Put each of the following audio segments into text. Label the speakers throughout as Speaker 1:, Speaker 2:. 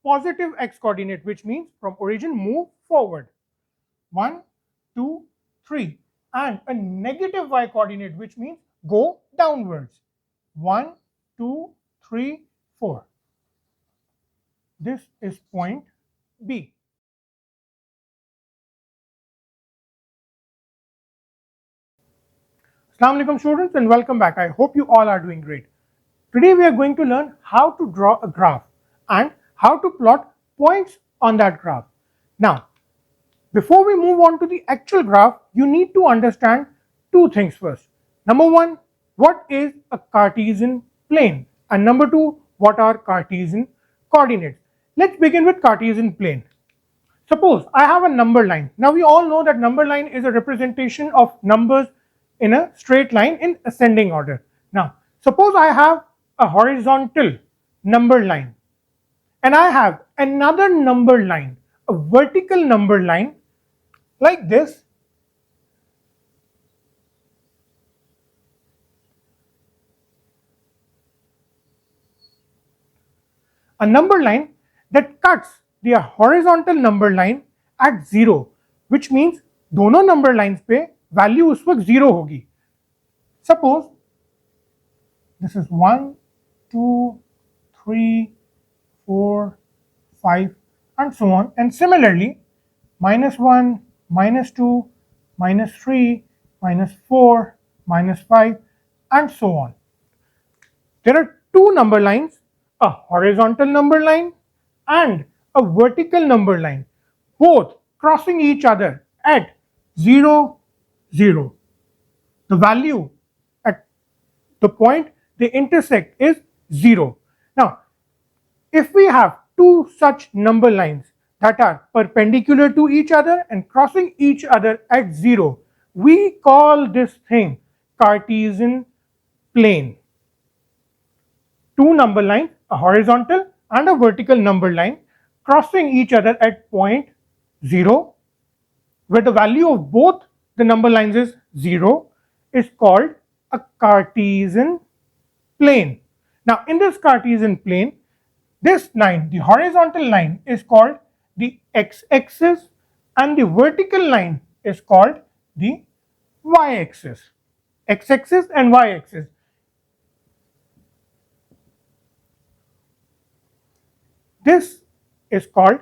Speaker 1: positive x coordinate, which means from origin move forward, 1, 2, 3, and a negative y coordinate, which means go downwards, 1, 2, 3, 4. This is point B. Assalamu alaikum students, and welcome back. I hope you all are doing great. Today we are going to learn how to draw a graph and how to plot points on that graph. Now, before we move on to the actual graph, you need to understand two things first. Number one, what is a Cartesian plane? And number two, what are Cartesian coordinates? Let's begin with Cartesian plane. Suppose I have a number line. Now we all know that number line is a representation of numbers in a straight line in ascending order. Now, suppose I have a horizontal number line and I have another number line, a vertical number line like this. A number line that cuts the horizontal number line at 0, which means दोनों number lines पे value उस वक्त 0 होगी. Suppose this is 1, 2, 3, 4, 5 and so on, and similarly -1, -2, -3, -4, -5 and so on. There are two number lines, a horizontal number line and a vertical number line, both crossing each other at 0, 0. The value at the point they intersect is 0. Now, if we have two such number lines that are perpendicular to each other and crossing each other at 0, we call this thing Cartesian plane. Two number lines, a horizontal and a vertical number line, crossing each other at point 0, where the value of both the number lines is 0, is called a Cartesian plane. Now, in this Cartesian plane, this line, the horizontal line, is called the x-axis and the vertical line is called the y-axis. X-axis and y-axis. This is called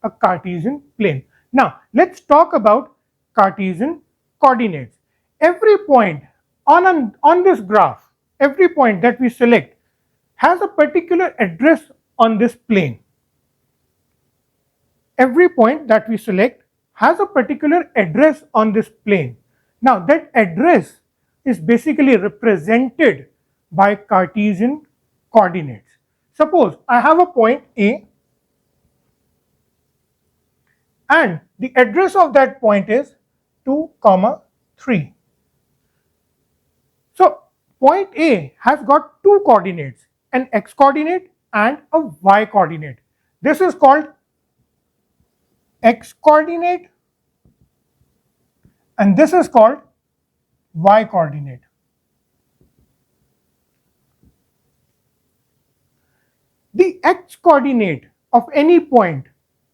Speaker 1: a Cartesian plane. Now, let's talk about Cartesian coordinates. Every point on this graph, every point that we select has a particular address on this plane. Every point that we select has a particular address on this plane. Now, that address is basically represented by Cartesian coordinates. Suppose I have a point A and the address of that point is 2, 3. So, point A has got two coordinates, an x coordinate and a y coordinate. This is called x coordinate and this is called y coordinate. The x coordinate of any point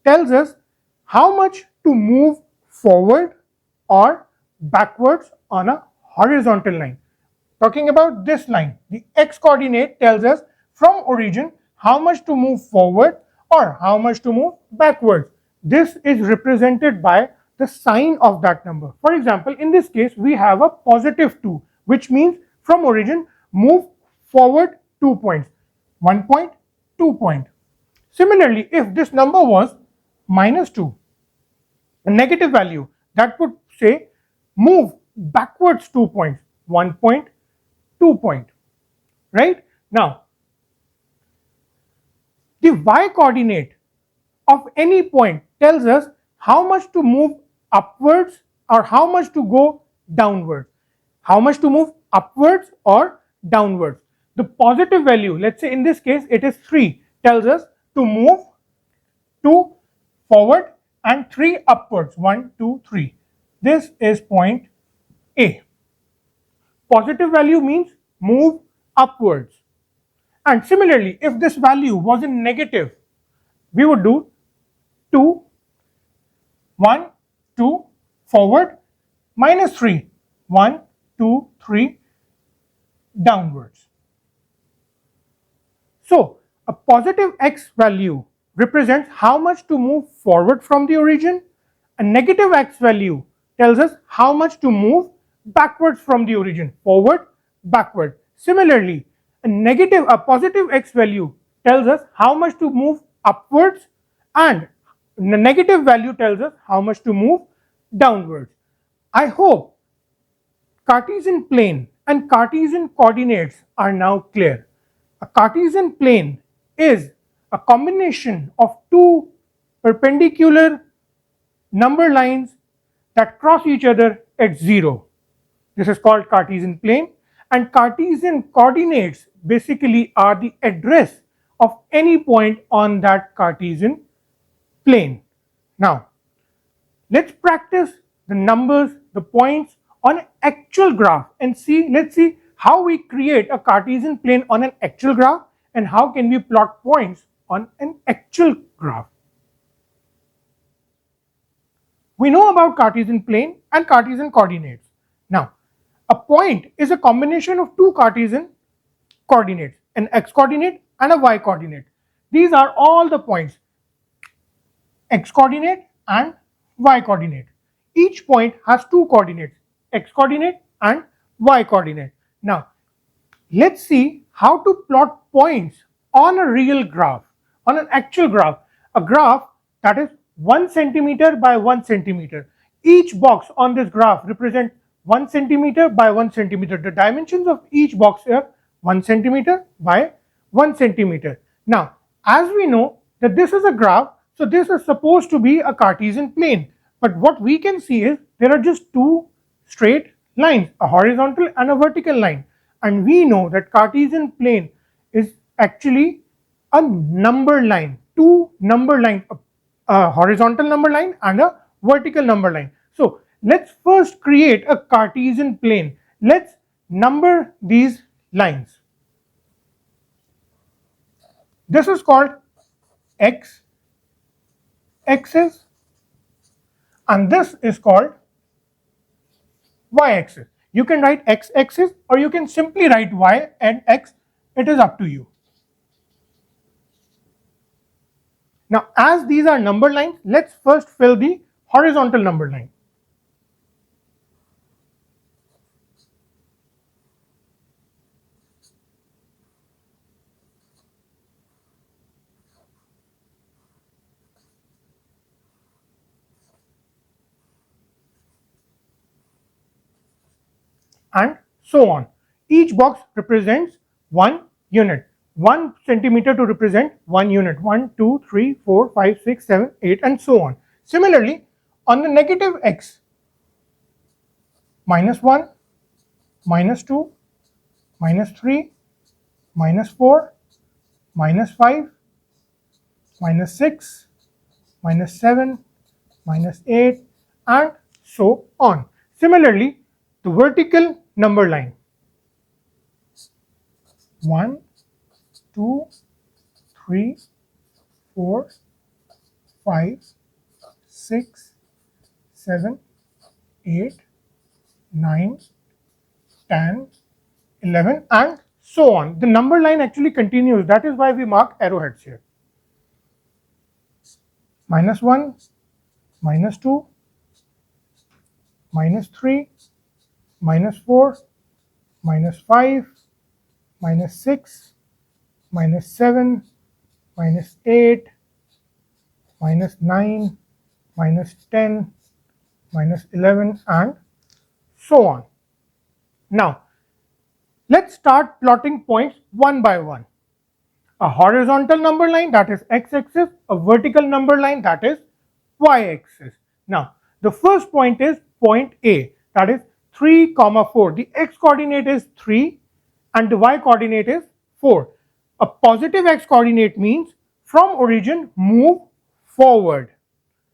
Speaker 1: tells us how much to move forward or backwards on a horizontal line. Talking about this line, the x coordinate tells us from origin how much to move forward or how much to move backwards. This is represented by the sign of that number. For example, in this case, we have a +2, which means from origin move forward 2 points, 1 point, 2 point. Similarly, if this number was -2, a negative value, that would say move backwards 2 points, 1 point, 2 point, right? Now, the y coordinate of any point tells us how much to move upwards or how much to go downwards, how much to move upwards or downwards. The positive value, let's say in this case it is 3, tells us to move 2 forward and 3 upwards, 1, 2, 3. This is point A. Positive value means move upwards. And similarly, if this value was in negative, we would do 2, 1, 2, forward, minus 3, 1, 2, 3, downwards. So a positive x value represents how much to move forward from the origin. A negative x value tells us how much to move backwards from the origin, forward, backward. Similarly, a positive x value tells us how much to move upwards, and the negative value tells us how much to move downwards. I hope Cartesian plane and Cartesian coordinates are now clear. A Cartesian plane is a combination of two perpendicular number lines that cross each other at 0. This is called Cartesian plane, and Cartesian coordinates basically are the address of any point on that Cartesian plane. Now, let's practice the numbers, the points on an actual graph and let's see how we create a Cartesian plane on an actual graph and how can we plot points on an actual graph. We know about Cartesian plane and Cartesian coordinates. Now, a point is a combination of two Cartesian coordinates, an x coordinate and a y coordinate. These are all the points, x coordinate and y coordinate. Each point has two coordinates, x coordinate and y coordinate. Now, let's see how to plot points on a real graph, on an actual graph, a graph that is 1 centimeter by 1 centimeter. Each box on this graph represents 1 centimeter by 1 centimeter. The dimensions of each box are 1 centimeter by 1 centimeter. Now, as we know that this is a graph, so this is supposed to be a Cartesian plane. But what we can see is there are just two straight lines, a horizontal and a vertical line. And we know that Cartesian plane is actually a number line, two number lines, a horizontal number line and a vertical number line. So let's first create a Cartesian plane. Let's number these lines. This is called x axis and this is called y axis. You can write x axis or you can simply write y and x. It is up to you. Now, as these are number lines, let's first fill the horizontal number line. And so on. Each box represents one unit. 1 centimeter to represent 1 unit. 1, 2, 3, 4, 5, 6, 7, 8 and so on. Similarly, on the negative x, minus 1, minus 2, minus 3, minus 4, minus 5, minus 6, minus 7, minus 8 and so on. Similarly, the vertical number line, 1, 2, 3, 4, 5, 6, 7, 8, 9, 10, 11 and so on. The number line actually continues. That is why we mark arrowheads here. Minus 1, minus 2, minus 3, minus 4, minus 5, minus 6, minus 7, minus 8, minus 9, minus 10, minus 11 and so on. Now, let's start plotting points one by one. A horizontal number line, that is x-axis, a vertical number line, that is y-axis. Now, the first point is point A, that is 3, 4. The x coordinate is 3 and the y coordinate is 4. A positive x coordinate means from origin move forward.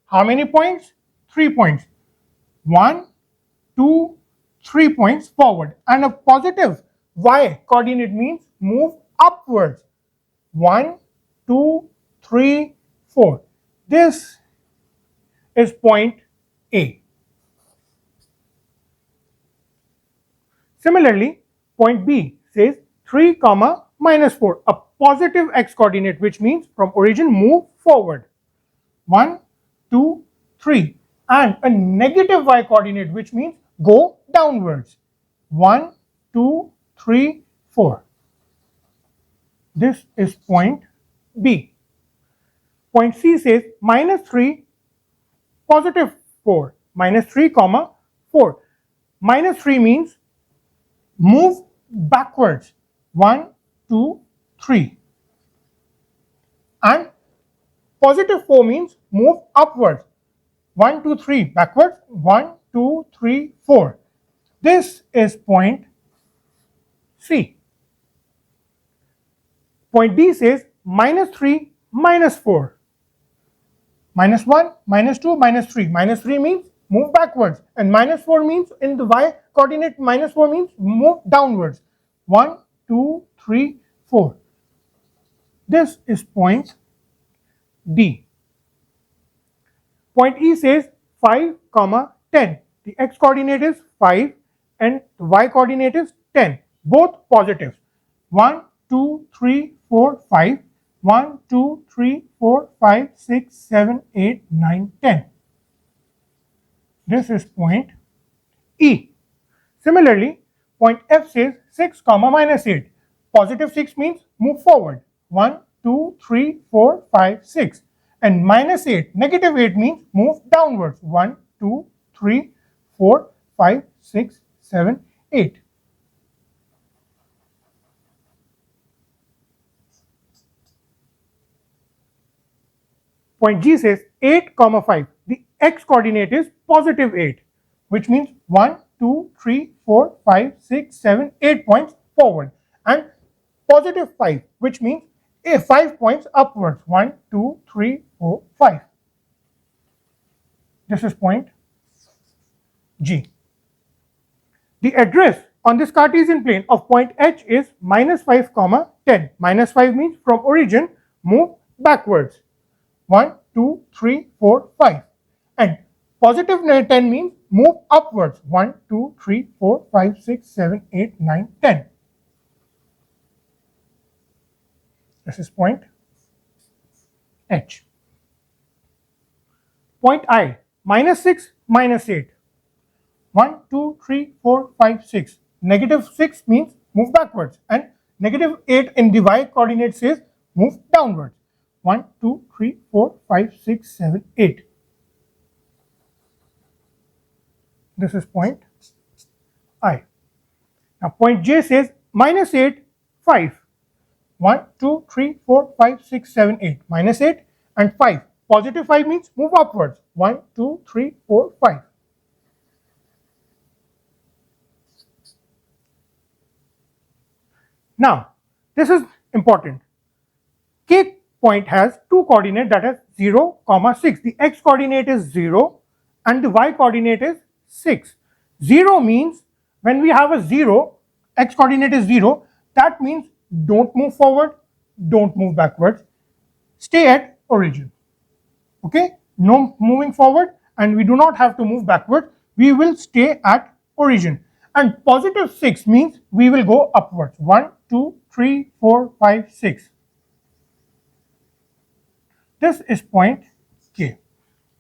Speaker 1: How many points? 3 points. 1, 2, 3 points forward. And a positive y coordinate means move upwards. 1, 2, 3, 4. This is point A. Similarly, point B says 3 comma minus 4, a positive x coordinate, which means from origin move forward 1, 2, 3, and a negative y coordinate, which means go downwards 1, 2, 3, 4. This is point B. Point C says minus 3, positive 4, minus 3 comma 4. Minus 3 means move backwards 1, 2, 3, and positive 4 means move upwards 1, 2, 3, backwards 1, 2, 3, 4. This is point C. Point D says minus 3, minus 4, minus 1, minus 2, minus 3. Minus 3 means move backwards, and minus 4 means in the y coordinate, minus 4 means move downwards 1, 2, 3, 4. This is point D. Point E says 5 comma 10. The x coordinate is 5 and the y coordinate is 10, both positives 1, 2, 3, 4, 5, 1, 2, 3, 4, 5, 6, 7, 8, 9, 10. This is point E. Similarly, point F says 6 comma minus 8. Positive 6 means move forward 1, 2, 3, 4, 5, 6. And minus 8, negative 8 means move downwards 1, 2, 3, 4, 5, 6, 7, 8. Point G says 8 comma 5. The x coordinate is positive 8, which means 1, 2, 3, 4, 5, 6, 7, 8 points forward, and positive 5, which means 5 points upwards 1, 2, 3, 4, 5. This is point G. The address on this Cartesian plane of point H is minus 5 comma 10. Minus 5 means from origin move backwards 1, 2, 3, 4, 5, and positive 10 means move upwards 1, 2, 3, 4, 5, 6, 7, 8, 9, 10. This is point H. Point I, minus 6, minus 8. 1, 2, 3, 4, 5, 6. Negative 6 means move backwards, and negative 8 in the y coordinate says move downwards 1, 2, 3, 4, 5, 6, 7, 8. This is point I. Now point J says minus 8, 5. 1, 2, 3, 4, 5, 6, 7, 8. Minus 8 and 5. Positive 5 means move upwards 1, 2, 3, 4, 5. Now, this is important. K point has two coordinates, that is 0, 6. The x coordinate is 0 and the y coordinate is 6. 0 means when we have a 0, x coordinate is 0, that means don't move forward, don't move backwards, stay at origin. Okay, no moving forward, and we do not have to move backward, we will stay at origin. And positive 6 means we will go upwards 1, 2, 3, 4, 5, 6. This is point K.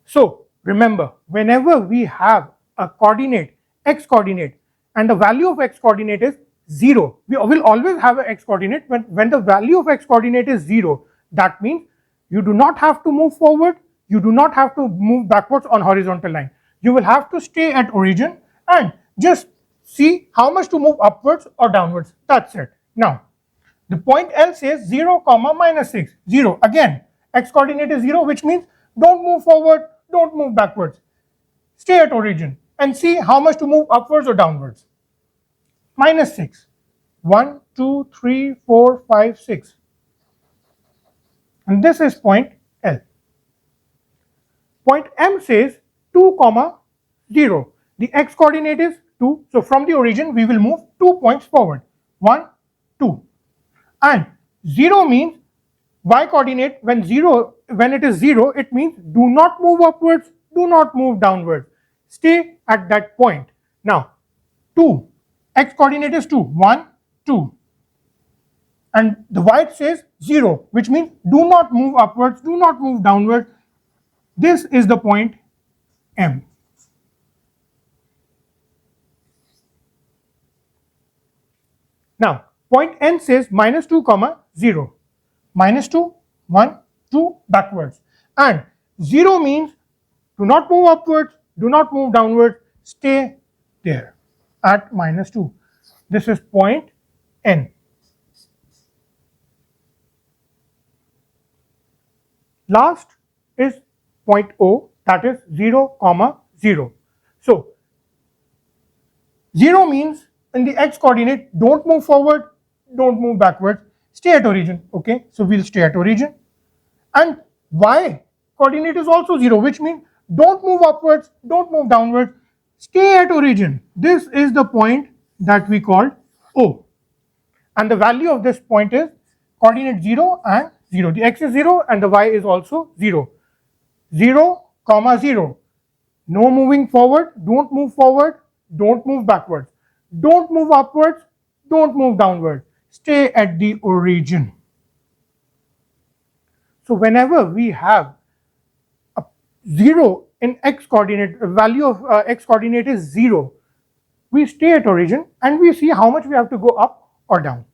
Speaker 1: So remember, whenever we have a coordinate, x coordinate, and the value of x coordinate is 0, we will always have an x coordinate. When the value of x coordinate is 0, that means you do not have to move forward, you do not have to move backwards on horizontal line. You will have to stay at origin and just see how much to move upwards or downwards. That's it. Now, the point L says 0, minus 6. 0. Again, x coordinate is 0, which means don't move forward, don't move backwards. Stay at origin and see how much to move upwards or downwards. Minus 6. 1, 2, 3, 4, 5, 6. And this is point L. Point M says 2, 0. The x coordinate is 2. So from the origin, we will move 2 points forward. 1, 2. And 0 means y coordinate, when 0 when it is 0, it means do not move upwards, do not move downwards. Stay at that point. Now, 2, x coordinate is 2, 1, 2. And the y says 0, which means do not move upwards, do not move downwards. This is the point M. Now, point N says -2, 0. -2, 1, 2 backwards. And 0 means do not move upwards, do not move downwards, stay there at -2. This is point N. Last is point O, that is 0, 0. So 0 means in the x coordinate, don't move forward, don't move backwards, stay at origin. Okay, so we'll stay at origin. And y coordinate is also 0, which means don't move upwards, don't move downwards, stay at origin. This is the point that we called O. And the value of this point is coordinate 0 and 0. The x is 0 and the y is also 0. 0, 0. No moving forward, don't move backwards. Don't move upwards, don't move downwards. Stay at the origin. So whenever we have a 0 in x coordinate, a value of x coordinate is 0, we stay at origin and we see how much we have to go up or down.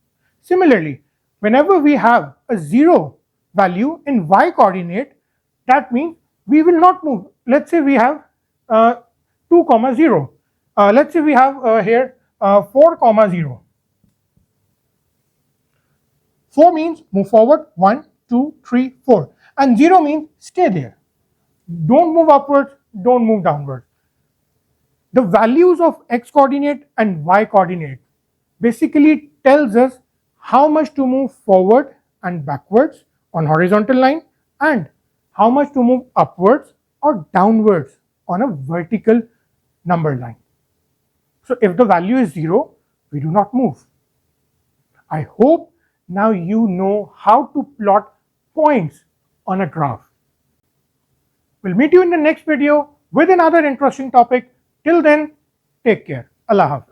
Speaker 1: Similarly, whenever we have a 0 value in y coordinate, that means we will not move. Let's say we have 2, 0. Let's say we have here 4, 0. 4 means move forward, 1, 2, 3, 4. And 0 means stay there. Don't move upwards, don't move downwards. The values of x coordinate and y coordinate basically tells us how much to move forward and backwards on horizontal line and how much to move upwards or downwards on a vertical number line. So if the value is 0, we do not move. I hope now you know how to plot points on a graph. We'll meet you in the next video with another interesting topic. Till then, take care. Allah Hafiz.